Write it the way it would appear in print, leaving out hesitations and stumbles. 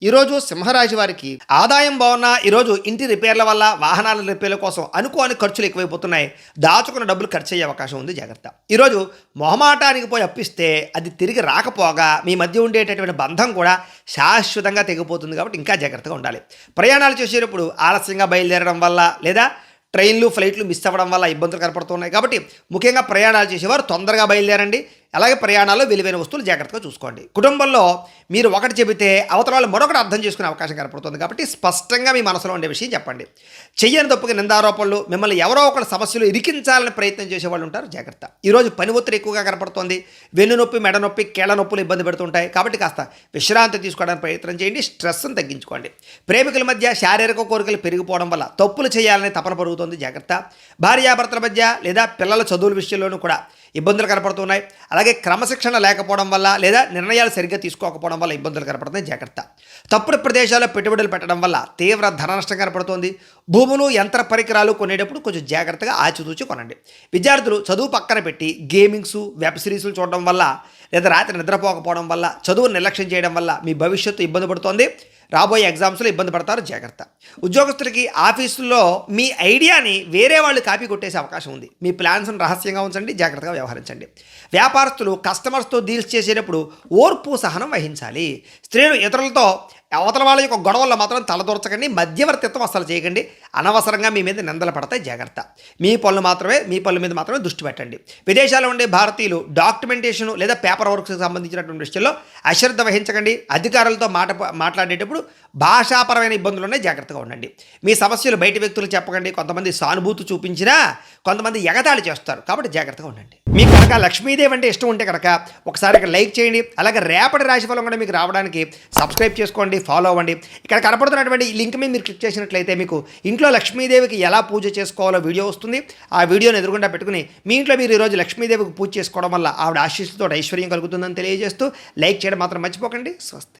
ఈరోజు సింహరాశి వారికి ఆదాయం బాగున్నా ఈరోజు ఇంటి రిపేర్ల వల్ల వాహనాల రిపేర్ల కోసం అనుకోని ఖర్చులు ఎక్కువైపోతున్నాయి. దాచుకున్న డబ్బులు ఖర్చు అయ్యే అవకాశం ఉంది, జాగ్రత్త. ఈరోజు మొహమాటానికి పోయి అప్పిస్తే అది తిరిగి రాకపోగా మీ మధ్య ఉండేటటువంటి బంధం కూడా శాశ్వతంగా తెగిపోతుంది. కాబట్టి ఇంకా జాగ్రత్తగా ఉండాలి. ప్రయాణాలు చేసేటప్పుడు ఆలస్యంగా బయలుదేరడం వల్ల లేదా ట్రైన్లు ఫ్లైట్లు మిస్ అవ్వడం వల్ల ఇబ్బందులు కనపడుతున్నాయి. కాబట్టి ముఖ్యంగా ప్రయాణాలు చేసేవారు తొందరగా బయలుదేరండి. అలాగే ప్రయాణాల్లో విలువైన వస్తువులు జాగ్రత్తగా చూసుకోండి. కుటుంబంలో మీరు ఒకటి చెబితే అవతల వాళ్ళు మరొకటి అర్థం చేసుకునే అవకాశం కనపడుతుంది. కాబట్టి స్పష్టంగా మీ మనసులో ఉండే విషయం చెప్పండి. చెయ్యని తప్పుకి నిందారోపణలు, మిమ్మల్ని ఎవరో ఒకరి సమస్యలు ఇరికించాలని ప్రయత్నం చేసేవాళ్ళు ఉంటారు, జాగ్రత్త. ఈరోజు పని ఒత్తిడి ఎక్కువగా కనపడుతోంది. వెన్ను నొప్పి, మెడ నొప్పి, కీళ్ళ నొప్పులు ఇబ్బంది పెడుతుంటాయి. కాబట్టి కాస్త విశ్రాంతి తీసుకోవడానికి ప్రయత్నం చేయండి. స్ట్రెస్ని తగ్గించుకోండి. ప్రేమికుల మధ్య శారీరక కోరికలు పెరిగిపోవడం వల్ల తప్పులు చేయాలని తపన పెరుగుతుంది, జాగ్రత్త. భార్యాభర్తల మధ్య లేదా పిల్లల చదువుల విషయంలోనూ కూడా ఇబ్బందులు కనపడుతున్నాయి. అలాగే క్రమశిక్షణ లేకపోవడం వల్ల లేదా నిర్ణయాలు సరిగ్గా తీసుకోకపోవడం వల్ల ఇబ్బందులు కనపడుతున్నాయి, జాగ్రత్త. తప్పుడు ప్రదేశాల్లో పెట్టుబడులు పెట్టడం వల్ల తీవ్ర ధన నష్టం కనపడుతోంది. భూములు, యంత్ర పరికరాలు కొనేటప్పుడు కొంచెం జాగ్రత్తగా ఆచితూచి కొనండి. విద్యార్థులు చదువు పక్కన పెట్టి గేమింగ్స్, వెబ్ సిరీస్లు చూడడం వల్ల లేదా రాత్రి నిద్రపోకపోవడం వల్ల, చదువును నిర్లక్ష్యం చేయడం వల్ల మీ భవిష్యత్తు ఇబ్బంది పడుతోంది. రాబోయే ఎగ్జామ్స్లో ఇబ్బంది పడతారు, జాగ్రత్త. ఉద్యోగస్తులకి ఆఫీసుల్లో మీ ఐడియాని వేరే వాళ్ళు కాపీ కొట్టేసే అవకాశం ఉంది. మీ ప్లాన్స్ను రహస్యంగా ఉంచండి, జాగ్రత్తగా వ్యవహరించండి. వ్యాపారస్తులు కస్టమర్స్తో డీల్స్ చేసేటప్పుడు ఓర్పు, సహనం వహించాలి. స్త్రీలు ఇతరులతో అవతల వాళ్ళ యొక్క గొడవల్లో మాత్రం తలదూర్చకండి. మధ్యవర్తిత్వం అసలు చేయకండి. అనవసరంగా మీ మీద నిందలు పడతాయి, జాగ్రత్త. మీ పనుల మీద మాత్రమే దృష్టి పెట్టండి. విదేశాల్లో ఉండే భారతీయులు డాక్యుమెంటేషన్ లేదా పేపర్ వర్క్స్కి సంబంధించినటువంటి విషయంలో అశ్రద్ధ వహించకండి. అధికారులతో మాట్లాడేటప్పుడు భాషాపరమైన ఇబ్బందులు ఉన్నాయి, జాగ్రత్తగా ఉండండి. మీ సమస్యలు బయట వ్యక్తులు చెప్పకండి. కొంతమంది సానుభూతి చూపించినా కొంతమంది ఎగతాళి చేస్తారు, కాబట్టి జాగ్రత్తగా ఉండండి. మీకు కనుక లక్ష్మీదేవి అంటే ఇష్టం ఉంటే కనుక ఒకసారి ఇక్కడ లైక్ చేయండి. అలాగే రేపటి రాశిఫలం కూడా మీకు రావడానికి సబ్స్క్రైబ్ చేసుకోండి, ఫాలో అవ్వండి. ఇక్కడ కనపడుతున్నటువంటి ఈ లింక్ మీద మీరు క్లిక్ చేసినట్లయితే మీకు ఇంట్లో లక్ష్మీదేవికి ఎలా పూజ చేసుకోవాలో వీడియో వస్తుంది. ఆ వీడియోని ఎదురుగుండా పెట్టుకుని మీ ఇంట్లో మీరు ఈరోజు లక్ష్మీదేవికి పూజ చేసుకోవడం వల్ల ఆవిడ ఆశీస్సుతో ఐశ్వర్యం కలుగుతుందని తెలియజేస్తూ లైక్ చేయడం మాత్రం మర్చిపోకండి. స్వస్తి.